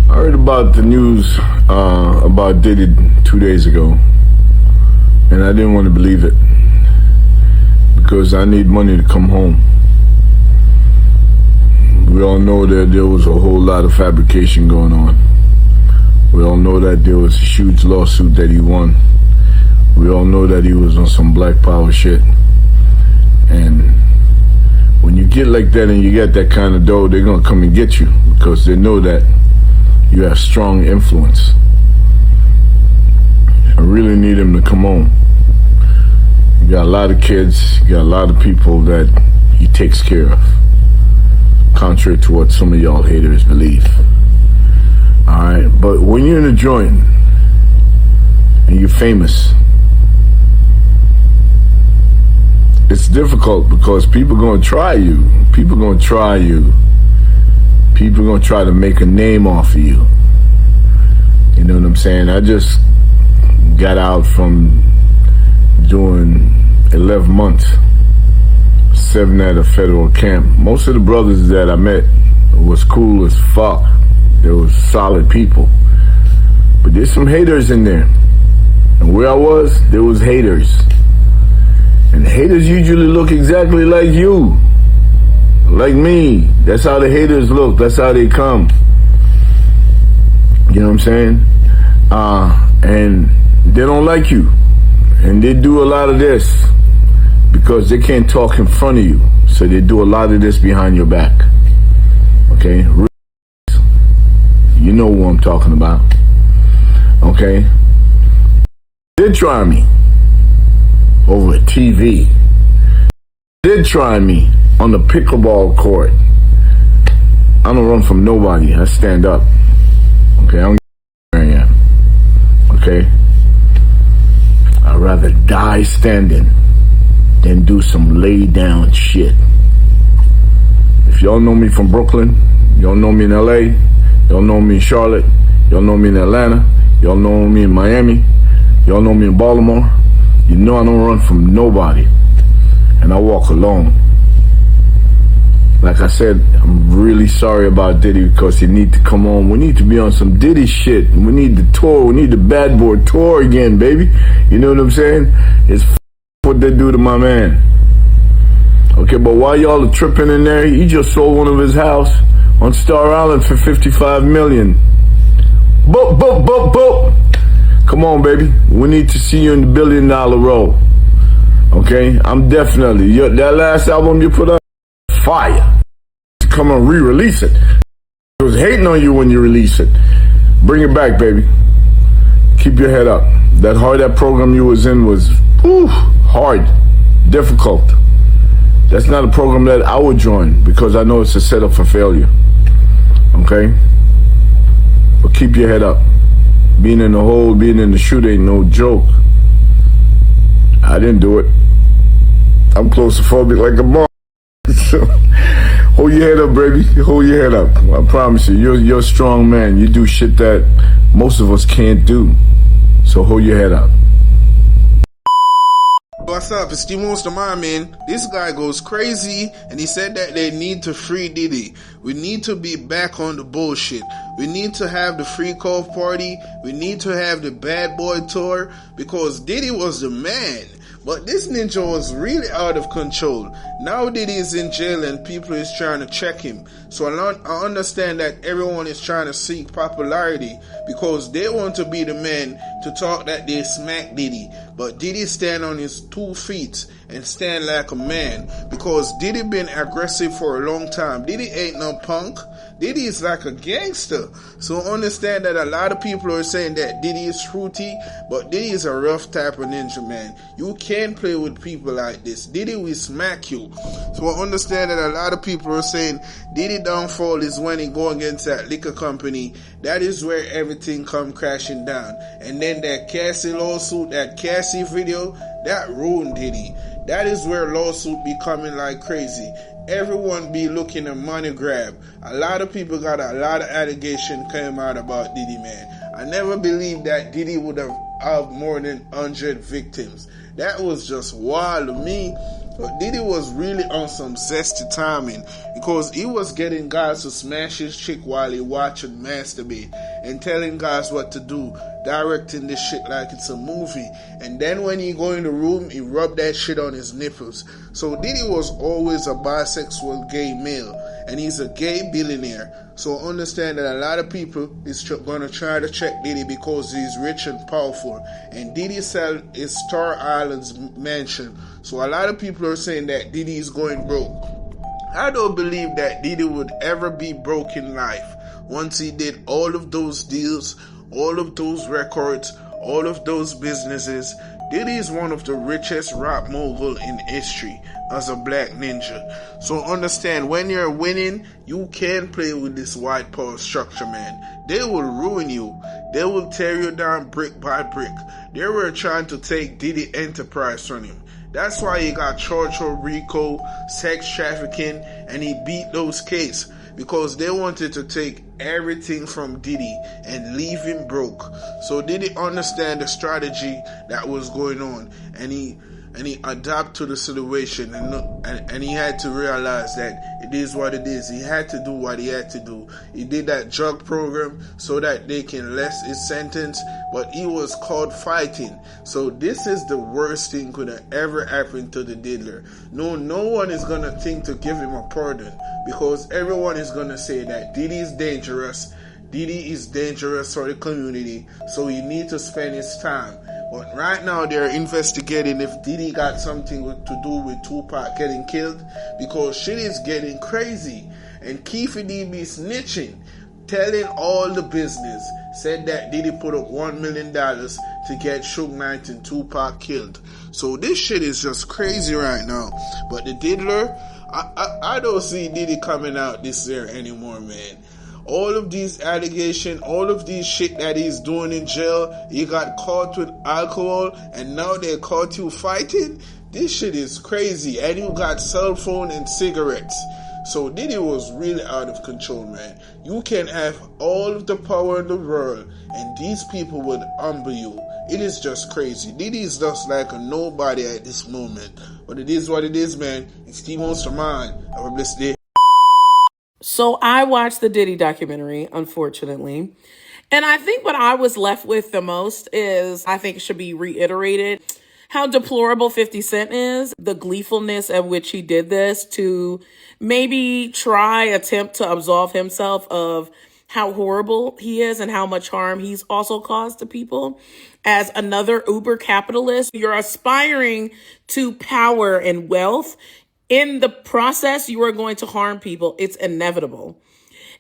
I heard about the news about Diddy 2 days ago, and I didn't want to believe it because I need money to come home. We all know that there was a whole lot of fabrication going on. We all know that there was a huge lawsuit that he won. We all know that he was on some black power shit. And when you get like that and you get that kind of dough, they're gonna come and get you because they know that you have strong influence. I really need him to come home. You got a lot of kids, you got a lot of people that he takes care of, contrary to what some of y'all haters believe. Alright, but when you're in a joint and you're famous, it's difficult because people gonna try you. People gonna try you. People gonna try to make a name off of you. You know what I'm saying? I just got out from doing 11 months, 7 at a federal camp. Most of the brothers that I met was cool as fuck. They were solid people. But there's some haters in there. And where I was, there was haters. And haters usually look exactly like you. Like me. That's how the haters look. That's how they come. You know what I'm saying? And they don't like you. And they do a lot of this because they can't talk in front of you. So they do a lot of this behind your back. Okay? You know who I'm talking about. Okay? They did try me over TV. Did try me on the pickleball court. I don't run from nobody. I stand up. Okay, I don't care where I am. Okay? I'd rather die standing than do some lay down shit. If y'all know me from Brooklyn, y'all know me in LA, y'all know me in Charlotte, y'all know me in Atlanta, y'all know me in Miami, y'all know me in Baltimore, you know I don't run from nobody. And I walk alone. Like I said, I'm really sorry about Diddy because he need to come home. We need to be on some Diddy shit. We need the tour. We need the Bad Boy tour again, baby. You know what I'm saying? It's what they do to my man. Okay, but while y'all are tripping in there, he just sold one of his house on Star Island for $55 million. Boop, boop, boop, boop. Come on, baby. We need to see you in the $1 billion row. Okay? I'm definitely, that last album you put up, fire. Come and re-release it. I was hating on you when you release it. Bring it back, baby. Keep your head up. That program you was in was hard, difficult. That's not a program that I would join because I know it's a setup for failure. Okay? But keep your head up. Being in the hole, being in the chute ain't no joke. I didn't do it. I'm claustrophobic like a mom. So, hold your head up, baby. Hold your head up. I promise you, you're a strong man. You do shit that most of us can't do. So hold your head up. What's up? It's the Monster Man. This guy goes crazy and he said that they need to free Diddy. We need to be back on the bullshit. We need to have the free cove party. We need to have the Bad Boy tour because Diddy was the man. But this ninja was really out of control. Now Diddy is in jail and people is trying to check him. So I understand that everyone is trying to seek popularity because they want to be the men to talk that they smack Diddy. But Diddy stand on his 2 feet and stand like a man because Diddy been aggressive for a long time. Diddy ain't no punk. Diddy is like a gangster. So understand that a lot of people are saying that Diddy is fruity, but Diddy is a rough type of ninja, man. You can't play with people like this. Diddy will smack you. So I understand that a lot of people are saying Diddy downfall is when he go against that liquor company. That is where everything come crashing down. And then that Cassie lawsuit, that Cassie video, that ruined Diddy. That is where lawsuit be coming like crazy. Everyone be looking at money grab. A lot of people got a lot of allegation came out about Diddy, man. I never believed that Diddy would have more than 100 victims. That was just wild to me. But Diddy was really on some zesty timing because he was getting guys to smash his chick while he watching masturbate and telling guys what to do, directing this shit like it's a movie. And then when he go in the room, he rub that shit on his nipples. So Diddy was always a bisexual gay male, and he's a gay billionaire. So understand that a lot of people is gonna try to check Diddy because he's rich and powerful. And Diddy sell his Star Islands mansion. So a lot of people are saying that Diddy is going broke. I don't believe that Diddy would ever be broke in life once he did all of those deals, all of those records, all of those businesses. Diddy is one of the richest rap mogul in history as a black ninja. So understand, when you're winning, you can't play with this white power structure, man. They will ruin you. They will tear you down brick by brick. They were trying to take Diddy enterprise from him. That's why he got charged for RICO, sex trafficking, and he beat those cases because they wanted to take everything from Diddy and leave him broke. So Diddy understand the strategy that was going on, and he adapt to the situation, and he had to realize that it is what it is. He had to do what he had to do. He did that drug program so that they can less his sentence, but he was caught fighting. So this is the worst thing could have ever happened to the diddler. No one is gonna think to give him a pardon because everyone is gonna say that Diddy is dangerous. Diddy is dangerous for the community, so he need to spend his time. But right now they're investigating if Diddy got something to do with Tupac getting killed, because shit is getting crazy. And Keefe D be snitching, telling all the business, said that Diddy put up $1 million to get Suge Knight and Tupac killed. So this shit is just crazy right now. But the diddler, I don't see Diddy coming out this year anymore, man. All of these allegations, all of these shit that he's doing in jail, he got caught with alcohol, and now they caught you fighting. This shit is crazy, and you got cell phone and cigarettes. So Diddy was really out of control, man. You can have all of the power in the world, and these people would humble you. It is just crazy. Diddy is just like a nobody at this moment. But it is what it is, man. It's T-Monster Mind. Have a blessed day. So I watched the Diddy documentary, unfortunately. And I think what I was left with the most is, I think it should be reiterated, how deplorable 50 Cent is, the gleefulness at which he did this to maybe attempt to absolve himself of how horrible he is and how much harm he's also caused to people. As another uber capitalist, you're aspiring to power and wealth. In the process, you are going to harm people. It's inevitable.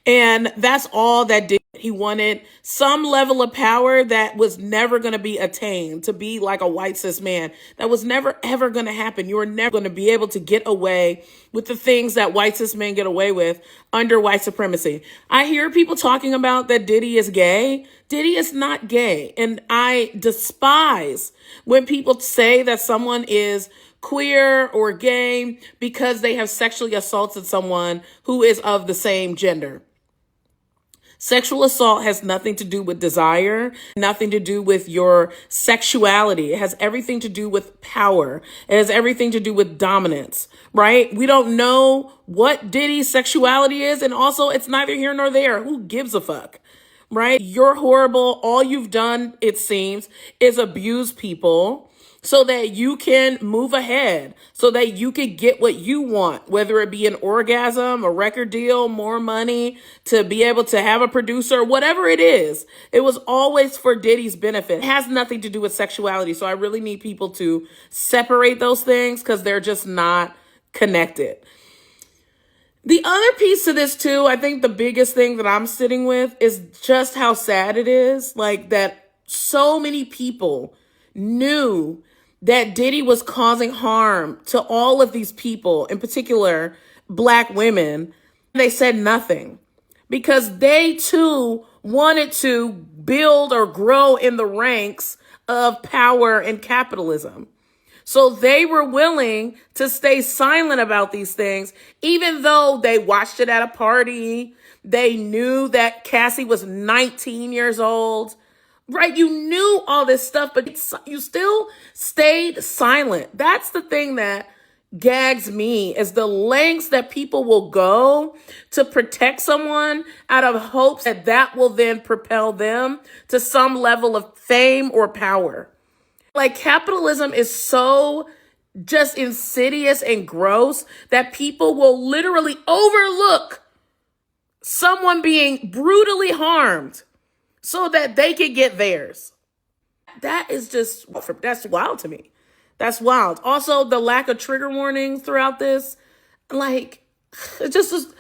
And that's all that did. He wanted some level of power that was never going to be attained, to be like a white cis man. That was never, ever going to happen. You were never going to be able to get away with the things that white cis men get away with under white supremacy. I hear people talking about that Diddy is gay. Diddy is not gay. And I despise when people say that someone is queer or gay because they have sexually assaulted someone who is of the same gender. Sexual assault has nothing to do with desire, nothing to do with your sexuality. It has everything to do with power. It has everything to do with dominance, right? We don't know what Diddy's sexuality is, and also it's neither here nor there. Who gives a fuck, right? You're horrible. All you've done, it seems, is abuse people so that you can move ahead, so that you can get what you want, whether it be an orgasm, a record deal, more money, to be able to have a producer, whatever it is. It was always for Diddy's benefit. It has nothing to do with sexuality. So I really need people to separate those things because they're just not connected. The other piece to this too, I think the biggest thing that I'm sitting with is just how sad it is, like that so many people knew that Diddy was causing harm to all of these people, in particular, Black women. They said nothing because they too wanted to build or grow in the ranks of power and capitalism. So they were willing to stay silent about these things, even though they watched it at a party. They knew that Cassie was 19 years old. Right? You knew all this stuff, but you still stayed silent. That's the thing that gags me is the lengths that people will go to protect someone out of hopes that that will then propel them to some level of fame or power. Like, capitalism is so just insidious and gross that people will literally overlook someone being brutally harmed so that they can get theirs. That is just, that's wild to me. That's wild. Also, the lack of trigger warnings throughout this, like, it just was,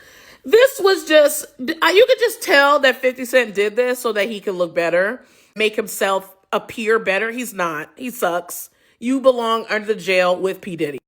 this was just, you could just tell that 50 Cent did this so that he could look better, make himself appear better. He's not. He sucks. You belong under the jail with P. Diddy.